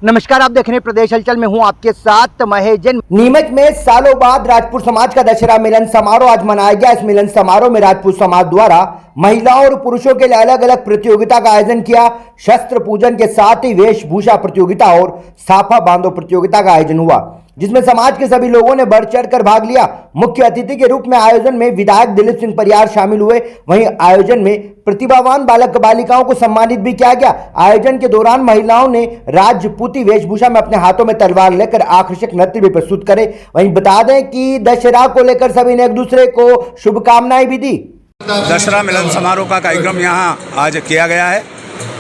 नमस्कार, आप देख रहे हैं प्रदेश हलचल में हूं आपके साथ महेश जैन। नीमच में सालों बाद राजपूत समाज का दशहरा मिलन समारोह आज मनाया गया। इस मिलन समारोह में राजपूत समाज द्वारा महिलाओं और पुरुषों के लिए अलग अलग प्रतियोगिता का आयोजन किया। शस्त्र पूजन के साथ ही वेशभूषा प्रतियोगिता और साफा बांधो प्रतियोगिता का आयोजन हुआ, जिसमें समाज के सभी लोगों ने बढ़ चढ़कर भाग लिया। मुख्य अतिथि के रूप में आयोजन में विधायक दिलीप सिंह परियार शामिल हुए। वहीं आयोजन में प्रतिभावान बालक बालिकाओं को सम्मानित भी किया गया। आयोजन के दौरान महिलाओं ने राजपूती वेशभूषा में अपने हाथों में तलवार लेकर आकर्षक नृत्य भी प्रस्तुत करे। वहीं बता दें कि दशहरा को लेकर सभी ने एक दूसरे को शुभकामनाएं भी दी। दशहरा मिलन समारोह का कार्यक्रम यहाँ आज किया गया है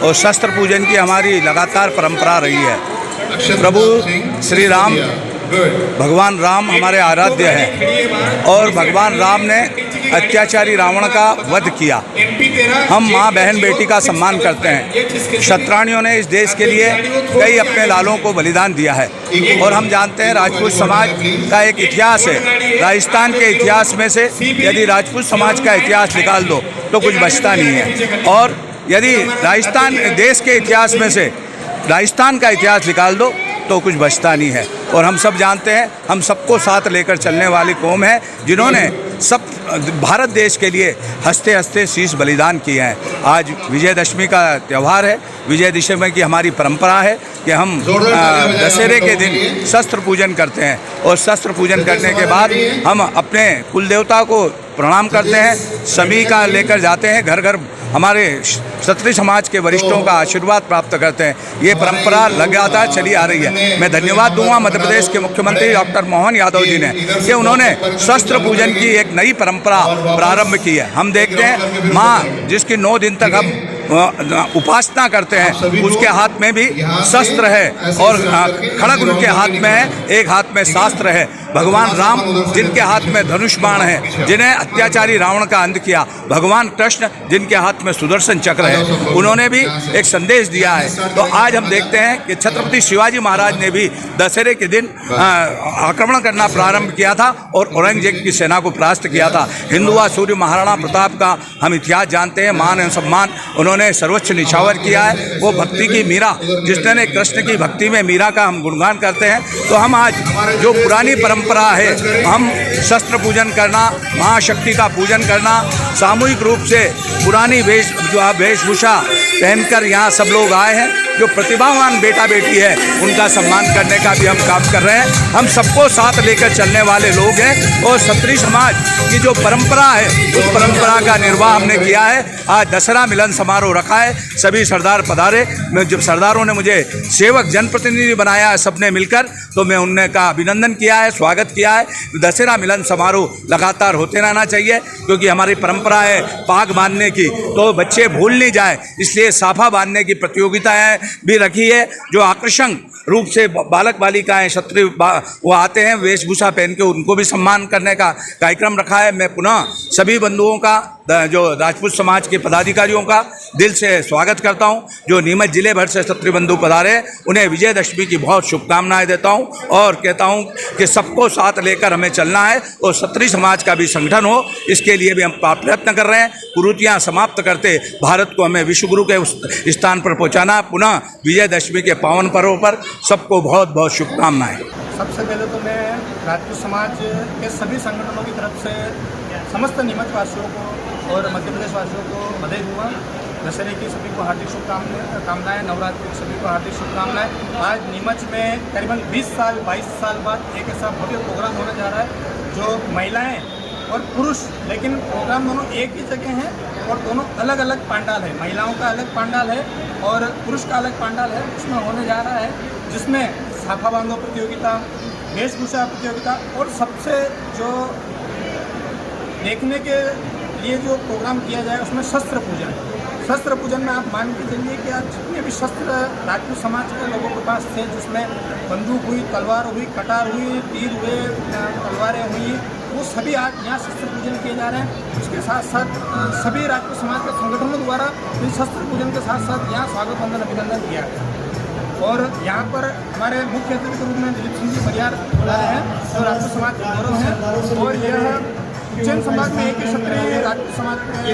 और शस्त्र पूजन की हमारी लगातार परंपरा रही है। प्रभु श्री राम भगवान राम हमारे आराध्य हैं और भगवान राम ने अत्याचारी रावण का वध किया। हम माँ बहन बेटी का सम्मान करते हैं। क्षत्राणियों ने इस देश के लिए कई अपने लालों को बलिदान दिया है और हम जानते हैं राजपूत समाज का एक इतिहास है। राजस्थान के इतिहास में से यदि राजपूत समाज का इतिहास निकाल दो तो कुछ बचता नहीं है, और यदि राजस्थान देश के इतिहास में से राजस्थान का इतिहास निकाल दो तो कुछ बचता नहीं है। और हम सब जानते हैं, हम सबको साथ लेकर चलने वाली कौम है जिन्होंने सब भारत देश के लिए हंसते हंसते शीश बलिदान किए हैं। आज विजयदशमी का त्यौहार है। विजयदशमी की हमारी परंपरा है कि हम दशहरे के दिन शस्त्र पूजन करते हैं और शस्त्र पूजन करने के बाद हम अपने कुल देवता को प्रणाम करते हैं, सभी का लेकर जाते हैं घर घर, हमारे क्षत्रिय समाज के वरिष्ठों का आशीर्वाद प्राप्त करते हैं। ये परंपरा लगातार चली आ रही है। मैं धन्यवाद दूंगा मध्य प्रदेश के मुख्यमंत्री डॉक्टर मोहन यादव जी ने कि उन्होंने शस्त्र पूजन की एक नई परंपरा प्रारंभ की है। हम देखते हैं माँ जिसकी 9 दिन तक हम उपासना करते हैं, उसके हाथ में भी शस्त्र है और खड़ग उनके हाथ में है, एक हाथ में शास्त्र है। भगवान राम जिनके हाथ में धनुष बाण है, जिन्हें अत्याचारी रावण का अंत किया, भगवान कृष्ण जिनके हाथ में सुदर्शन चक्र है, उन्होंने भी एक संदेश दिया है। तो आज हम देखते हैं कि छत्रपति शिवाजी महाराज ने भी दशहरे के दिन आक्रमण करना प्रारंभ किया था और औरंगजेब की सेना को परास्त किया था। हिंदुआ सूर्य महाराणा प्रताप का हम इतिहास जानते हैं, मान एवं सम्मान उन्होंने सर्वोच्च निछावर किया है। वो भक्ति की मीरा, जिसने कृष्ण की भक्ति में मीरा का हम गुणगान करते हैं। तो हम आज जो पुरानी परंपरा है, हम शस्त्र पूजन करना, महाशक्ति का पूजन करना, सामूहिक रूप से पुरानी वेशभूषा पहनकर यहाँ सब लोग आए हैं। जो प्रतिभावान बेटा बेटी है उनका सम्मान करने का भी हम काम कर रहे हैं। हम सबको साथ लेकर चलने वाले लोग हैं और क्षत्रिय समाज की जो परंपरा है उस परंपरा का निर्वाह हमने किया है। आज दशहरा मिलन समारोह रखा है, सभी सरदार पधारे। जब सरदारों ने मुझे सेवक जनप्रतिनिधि बनाया है सबने मिलकर, तो मैं उनने का अभिनंदन किया है, स्वागत किया है। दशहरा मिलन समारोह लगातार होते रहना चाहिए क्योंकि हमारी परंपरा है पाग बांधने की, तो बच्चे भूल नहीं जाए, इसलिए साफा बांधने की प्रतियोगिताएं भी रखी है। जो आकर्षक रूप से बालक बालिकाएं क्षत्रिय वो आते हैं वेशभूषा पहन के, उनको भी सम्मान करने का कार्यक्रम रखा है। मैं पुनः सभी बंधुओं का, जो राजपूत समाज के पदाधिकारियों का दिल से स्वागत करता हूं। जो नीमच जिले भर से क्षत्रिय बंधु पधारे, उन्हें विजयदशमी की बहुत शुभकामनाएं देता हूं और कहता हूं कि सबको साथ लेकर हमें चलना है और क्षत्रिय समाज का भी संगठन हो, इसके लिए भी हम प्रयत्न कर रहे हैं। कुरीतियां समाप्त करते भारत को हमें विश्वगुरु के उस स्थान पर पहुँचाना। पुनः विजयदशमी के पावन पर्व पर सबको बहुत बहुत शुभकामनाएं। सबसे पहले तो मैं राजपूत समाज के सभी संगठनों की तरफ से समस्त नीमच वासियों को और मध्य प्रदेश वासियों को बधाई दूंगा। दशहरे की सभी को हार्दिक शुभकामनाएं, नवरात्रि की सभी को हार्दिक शुभकामनाएं। आज नीमच में करीबन 22 साल बाद एक ऐसा भव्य प्रोग्राम होने जा रहा है जो महिलाएं और पुरुष, लेकिन प्रोग्राम दोनों एक ही जगह हैं और दोनों अलग अलग पांडाल है। महिलाओं का अलग पांडाल है और पुरुष का अलग पांडाल है, उसमें होने जा रहा है, जिसमें साफा बांधो प्रतियोगिता, वेशभूषा प्रतियोगिता और सबसे जो देखने के लिए जो प्रोग्राम किया जाए उसमें शस्त्र पूजन। शस्त्र पूजन में आप मान के चलिए कि आज जितने भी शस्त्र राजपूत समाज के लोगों के पास थे, जिसमें बंदूक हुई, तलवार हुई, कटार हुई, तीर हुए, तलवारें हुई, वो सभी आज यहाँ शस्त्र पूजन किए जा रहे हैं। उसके साथ साथ सभी राजपूत समाज के संगठनों द्वारा इस शस्त्र पूजन के साथ साथ यहाँ स्वागत वंदन अभिनंदन किया गया। और यहाँ पर हमारे मुख्य अतिथि के रूप में दिलीप सिंह जी परियार बुला रहे हैं, जो राजपूत समाज के गौरव हैं। और यह उज्जैन संभाग में एक ही क्षत्रिय राजपूत समाज के